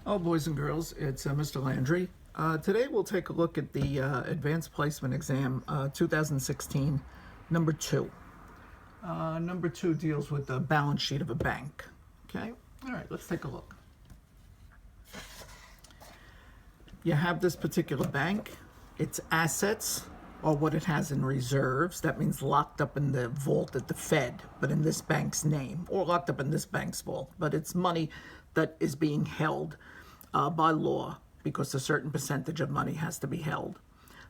Oh, boys and girls, it's Mr. Landry. Today we'll take a look at the Advanced Placement Exam 2016, number 2. Number 2 deals with the balance sheet of a bank. Okay? All right, let's take a look. You have this particular bank. Its assets are what it has in reserves. That means locked up in the vault at the Fed, but in this bank's name, or locked up in this bank's vault. But it's money that is being held by law because a certain percentage of money has to be held.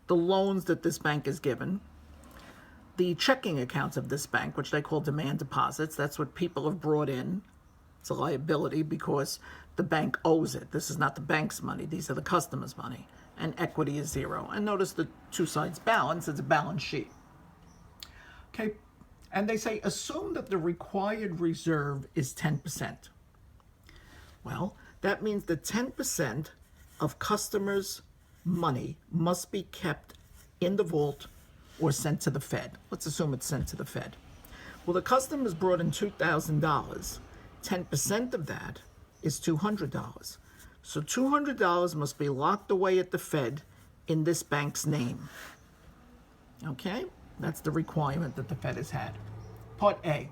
The loans that this bank is given, the checking accounts of this bank, which they call demand deposits, that's what people have brought in. It's a liability because the bank owes it. This is not the bank's money. These are the customer's money. And equity is 0. And notice the two sides balance. It's a balance sheet. Okay, and they say assume that the required reserve is 10%. Well, that means that 10% of customers' money must be kept in the vault or sent to the Fed. Let's assume it's sent to the Fed. Well, the customer's brought in $2,000. 10% of that is $200. So $200 must be locked away at the Fed in this bank's name. Okay? That's the requirement that the Fed has had. Part A.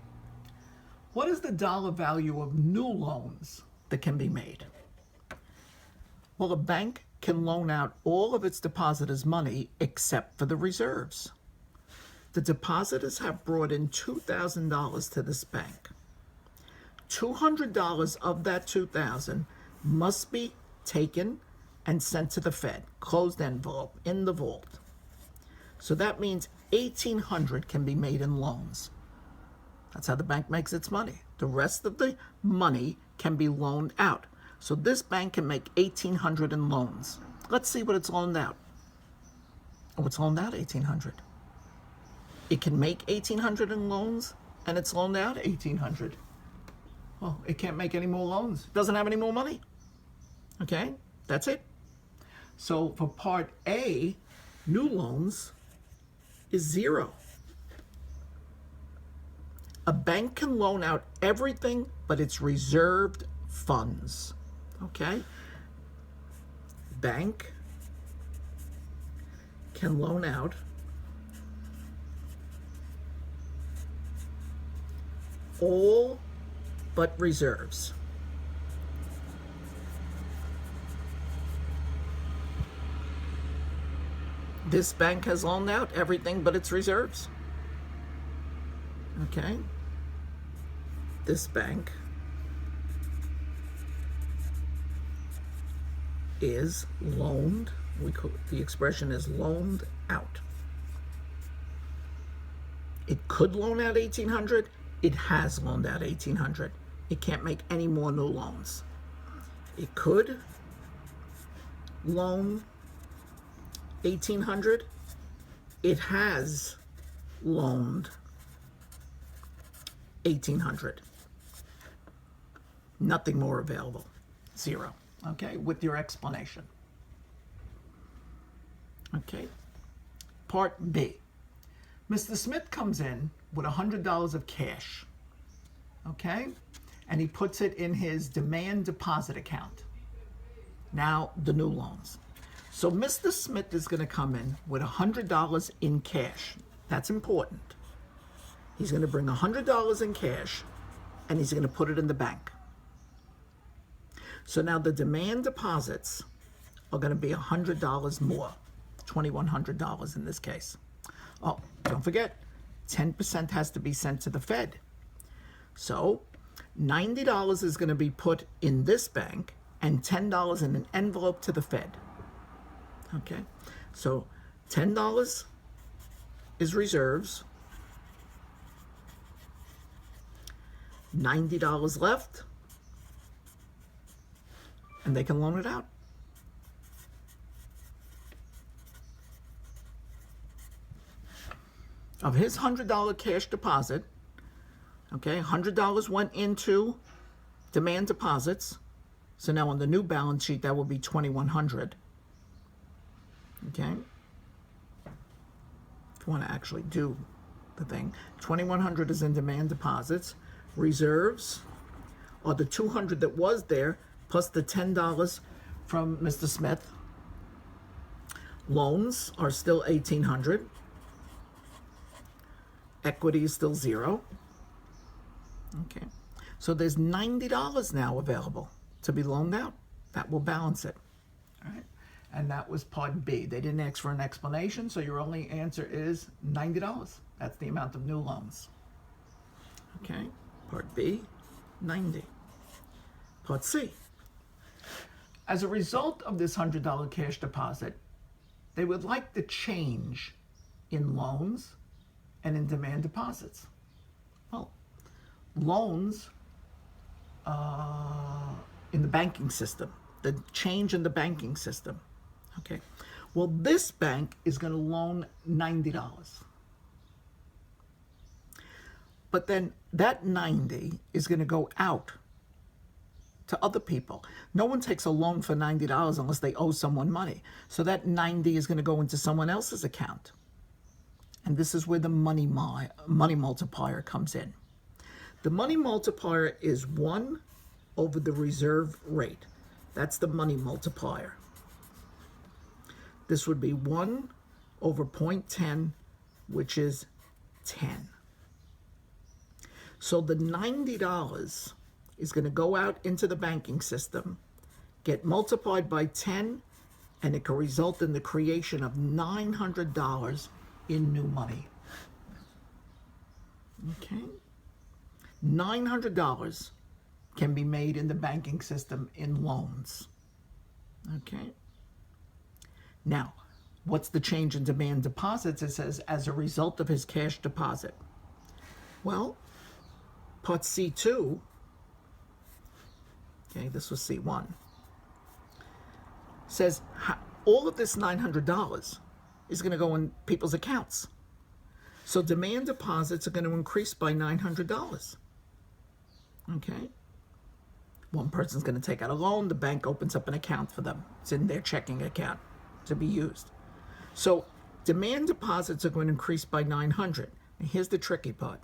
What is the dollar value of new loans that can be made? Well, a bank can loan out all of its depositors' money except for the reserves. The depositors have brought in $2,000 to this bank. $200 of that $2,000 must be taken and sent to the Fed, closed envelope, in the vault. So that means $1,800 can be made in loans. That's how the bank makes its money. The rest of the money can be loaned out. So this bank can make $1,800 in loans. Let's see what it's loaned out. Oh, it's loaned out $1,800. It can make $1,800 in loans, and it's loaned out $1,800. Well, it can't make any more loans. It doesn't have any more money. Okay, that's it. So for part A, new loans is 0. A bank can loan out everything but its reserved funds. Okay? Bank can loan out all but reserves. This bank has loaned out everything but its reserves. Okay? This bank is loaned, the expression is loaned out. It could loan out $1,800. It has loaned out $1,800. It can't make any more new loans. It could loan $1,800. It has loaned $1,800. Nothing more available. 0. Okay, with your explanation. Okay. Part B. Mr. Smith comes in with $100 of cash. Okay? And he puts it in his demand deposit account. Now, the new loans. So Mr. Smith is going to come in with $100 in cash. That's important. He's going to bring $100 in cash, and he's going to put it in the bank. So now the demand deposits are going to be $100 more, $2,100 in this case. Oh, don't forget, 10% has to be sent to the Fed. So $90 is going to be put in this bank and $10 in an envelope to the Fed. Okay, so $10 is reserves, $90 left, and they can loan it out. Of his $100 cash deposit, okay, $100 went into demand deposits. So now on the new balance sheet, that will be $2,100. Okay? If you want to actually do the thing, $2,100 is in demand deposits. Reserves are the $200 that was there plus the $10 from Mr. Smith. Loans are still $1,800. Equity is still zero. Okay. So there's $90 now available to be loaned out. That will balance it. All right. And that was part B. They didn't ask for an explanation, so your only answer is $90. That's the amount of new loans. Okay. Part B, 90. Part C. As a result of this $100 cash deposit, they would like the change in loans and in demand deposits. Well, loans in the banking system, the change in the banking system. Okay. Well, this bank is going to loan $90. But then that 90 is going to go out to other people. No one takes a loan for $90 unless they owe someone money. So that 90 is going to go into someone else's account. And this is where the money multiplier comes in. The money multiplier is 1 over the reserve rate. That's the money multiplier. This would be 1 over 0.10, which is 10. So the $90 is going to go out into the banking system, get multiplied by 10, and it can result in the creation of $900 in new money. Okay? $900 can be made in the banking system in loans. Okay? Now, what's the change in demand deposits? It says, as a result of his cash deposit. Well, part C2, okay, this was C1, says all of this $900 is going to go in people's accounts. So demand deposits are going to increase by $900. Okay? One person's going to take out a loan. The bank opens up an account for them. It's in their checking account to be used. So demand deposits are going to increase by $900. And here's the tricky part.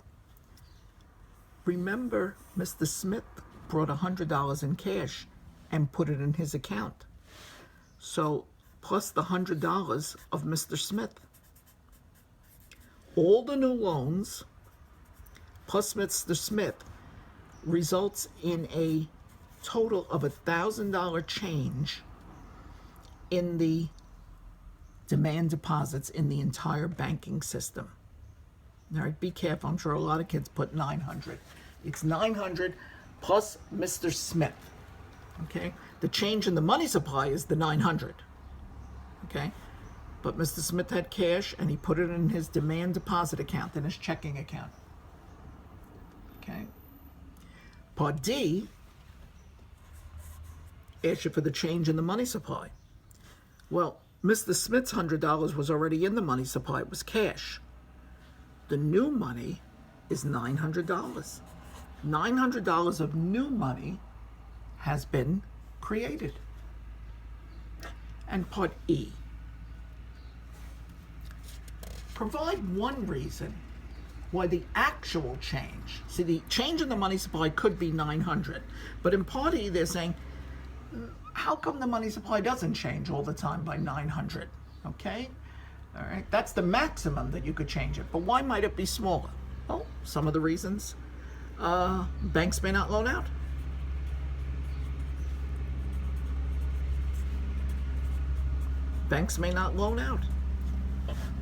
Remember, Mr. Smith brought $100 in cash and put it in his account. So plus the $100 of Mr. Smith. All the new loans plus Mr. Smith results in a total of $1,000 change in the demand deposits in the entire banking system. All right, be careful. I'm sure a lot of kids put 900. It's 900 plus Mr. Smith. Okay? The change in the money supply is the 900. Okay? But Mr. Smith had cash and he put it in his demand deposit account, in his checking account. Okay? Part D asks you for the change in the money supply. Well, Mr. Smith's $100 was already in the money supply. It was cash. The new money is $900. $900 of new money has been created. And part E. Provide one reason why the actual change, see, the change in the money supply could be 900, but in part E they're saying, how come the money supply doesn't change all the time by 900? Okay? All right, that's the maximum that you could change it, but why might it be smaller? Well, some of the reasons, banks may not loan out. Banks may not loan out.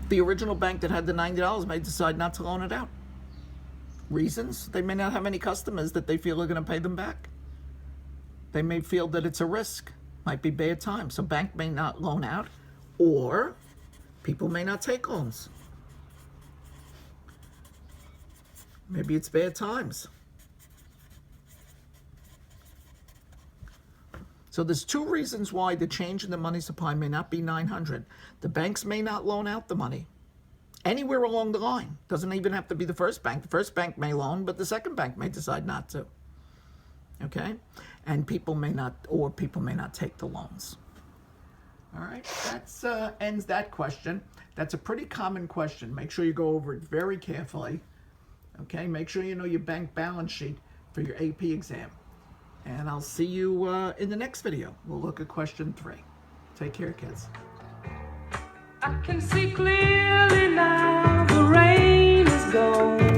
The original bank that had the $90 may decide not to loan it out. Reasons? They may not have any customers that they feel are going to pay them back. They may feel that it's a risk. Might be bad times. So bank may not loan out, or people may not take loans. Maybe it's bad times. So there's two reasons why the change in the money supply may not be 900. The banks may not loan out the money anywhere along the line. Doesn't even have to be the first bank. The first bank may loan, but the second bank may decide not to. Okay? And people may not take the loans. All right, that ends that question. That's a pretty common question. Make sure you go over it very carefully. Okay, make sure you know your bank balance sheet for your AP exam. And I'll see you in the next video. We'll look at question 3. Take care, kids. I can see clearly now, the rain is gone.